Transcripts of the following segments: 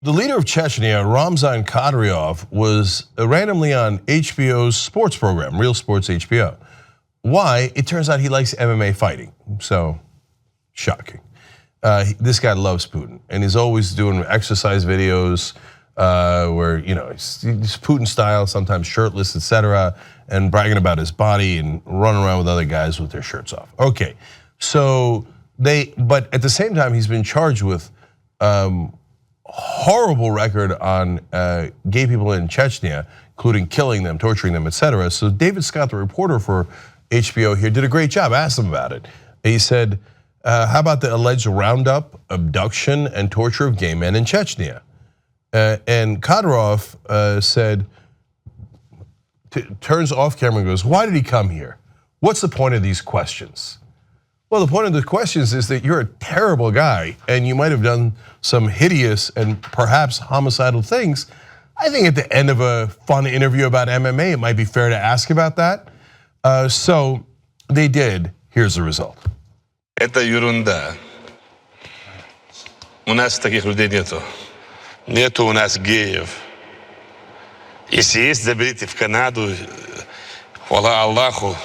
The leader of Chechnya, Ramzan Kadyrov, was randomly on HBO's sports program, Real Sports HBO. Why? It turns out he likes MMA fighting. So, shocking. This guy loves Putin, and he's always doing exercise videos where he's Putin style, sometimes shirtless, etc., and bragging about his body and running around with other guys with their shirts off. Okay, so but at the same time, he's been charged with horrible record on gay people in Chechnya, including killing them, torturing them, etc. So David Scott, the reporter for HBO here, did a great job. Asked him about it. He said, how about the alleged roundup, abduction, and torture of gay men in Chechnya? And Kadyrov said, turns off camera and goes, why did he come here? What's the point of these questions? Well, the point of the questions is that you're a terrible guy and you might have done some hideous and perhaps homicidal things. I think at the end of a fun interview about MMA, it might be fair to ask about that. So they did. Here's the result. Это ерунда. У нас таких людей нету. Нету у нас геев. Если есть, заберите в Канаду, хвала Аллаху,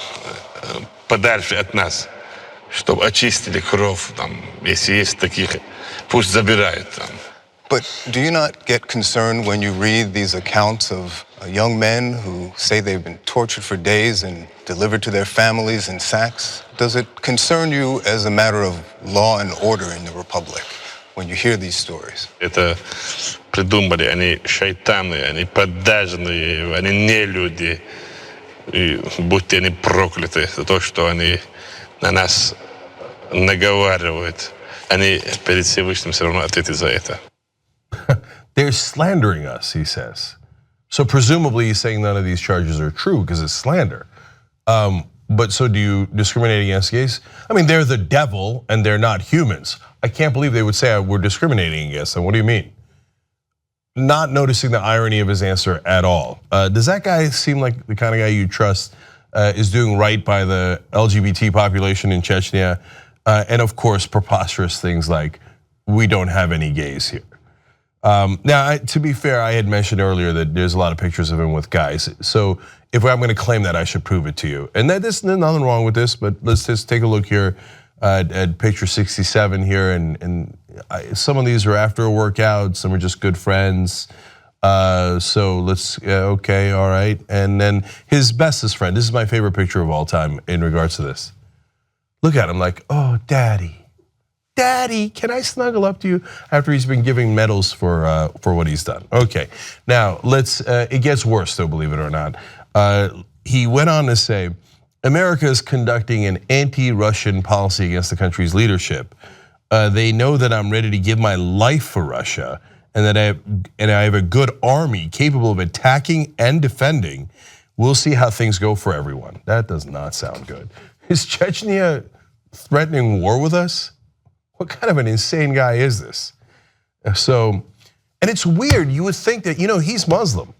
подальше от нас, чтобы очистили кровь там, если есть таких, пусть забирают там. But do you not get concerned when you read these accounts of young men who say they've been tortured for days and delivered to their families in sacks? Does it concern you as a matter of law and order in the Republic when you hear these stories? Это придумали, они шайтаны, они поддажные, они не люди. И будьте они прокляты за то, что они на нас наговаривают. Они перед Всевышним все равно ответят за это. They're slandering us, he says. So presumably he's saying none of these charges are true because it's slander. But so do you discriminate against gays? I mean, they're the devil and they're not humans. I can't believe they would say we're discriminating against them. What do you mean? Not noticing the irony of his answer at all. Does that guy seem like the kind of guy you trust is doing right by the LGBT population in Chechnya? And of course, preposterous things like, we don't have any gays here. Now, to be fair, I had mentioned earlier that there's a lot of pictures of him with guys. So if I'm going to claim that, I should prove it to you. And there's nothing wrong with this, but let's just take a look here at picture 67 here. And some of these are after a workout, some are just good friends. So let's, okay, all right. And then his bestest friend, this is my favorite picture of all time in regards to this. Look at him like, oh, daddy. Daddy, can I snuggle up to you? After he's been giving medals for what he's done. Okay, now it gets worse though, believe it or not. He went on to say, America is conducting an anti-Russian policy against the country's leadership. They know that I'm ready to give my life for Russia and that I have a good army capable of attacking and defending. We'll see how things go for everyone. That does not sound good. Is Chechnya threatening war with us? What kind of an insane guy is this? So, and it's weird, you would think that, he's Muslim.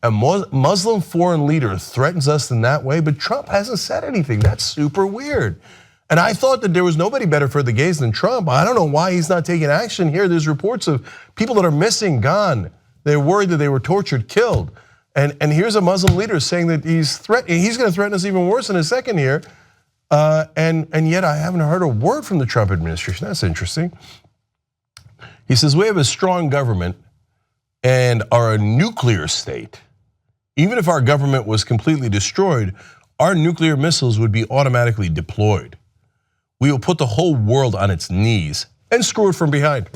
A Muslim foreign leader threatens us in that way, but Trump hasn't said anything. That's super weird. And I thought that there was nobody better for the gays than Trump. I don't know why he's not taking action here. There's reports of people that are missing, gone. They're worried that they were tortured, killed. And here's a Muslim leader saying that he's going to threaten us even worse in a second here. And yet I haven't heard a word from the Trump administration. That's interesting. He says, we have a strong government and are a nuclear state. Even if our government was completely destroyed, our nuclear missiles would be automatically deployed. We will put the whole world on its knees and screw it from behind.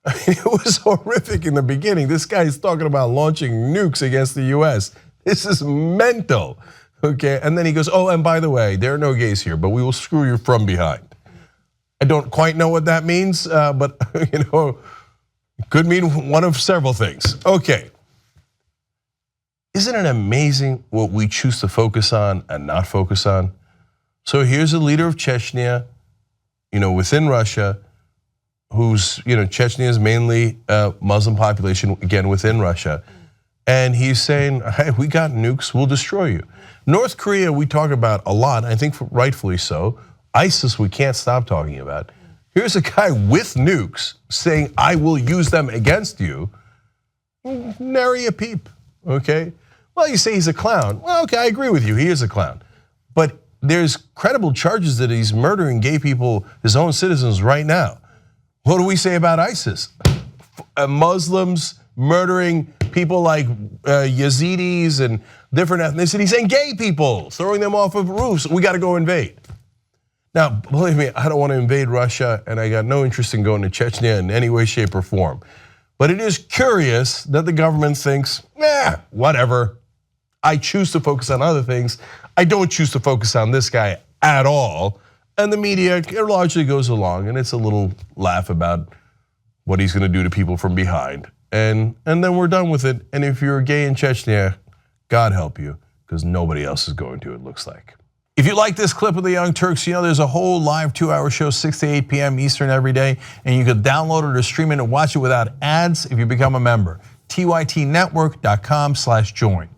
It was horrific in the beginning. This guy's talking about launching nukes against the US. This is mental. Okay, and then he goes, oh, and by the way, there are no gays here, but we will screw you from behind. I don't quite know what that means, but could mean one of several things. Okay. Isn't it amazing what we choose to focus on and not focus on? So here's a leader of Chechnya, within Russia, who's, Chechnya is mainly a Muslim population, again, within Russia. And he's saying, hey, we got nukes, we'll destroy you. North Korea, we talk about a lot, I think rightfully so. ISIS, we can't stop talking about. Here's a guy with nukes saying, I will use them against you. Nary a peep, okay? Well, you say he's a clown. Well, okay, I agree with you, he is a clown. But there's credible charges that he's murdering gay people, his own citizens right now. What do we say about ISIS? Muslims murdering people like Yazidis and different ethnicities and gay people, throwing them off of roofs. We gotta go invade. Now, believe me, I don't want to invade Russia, and I got no interest in going to Chechnya in any way, shape, or form. But it is curious that the government thinks, whatever. I choose to focus on other things. I don't choose to focus on this guy at all. And the media largely goes along, and it's a little laugh about what he's gonna do to people from behind. And then we're done with it. And if you're gay in Chechnya, God help you, because nobody else is going to, it looks like. If you like this clip of the Young Turks, you know there's a whole live 2-hour show, 6 to 8 p.m. Eastern every day, and you can download it or stream it and watch it without ads if you become a member. tytnetwork.com/join.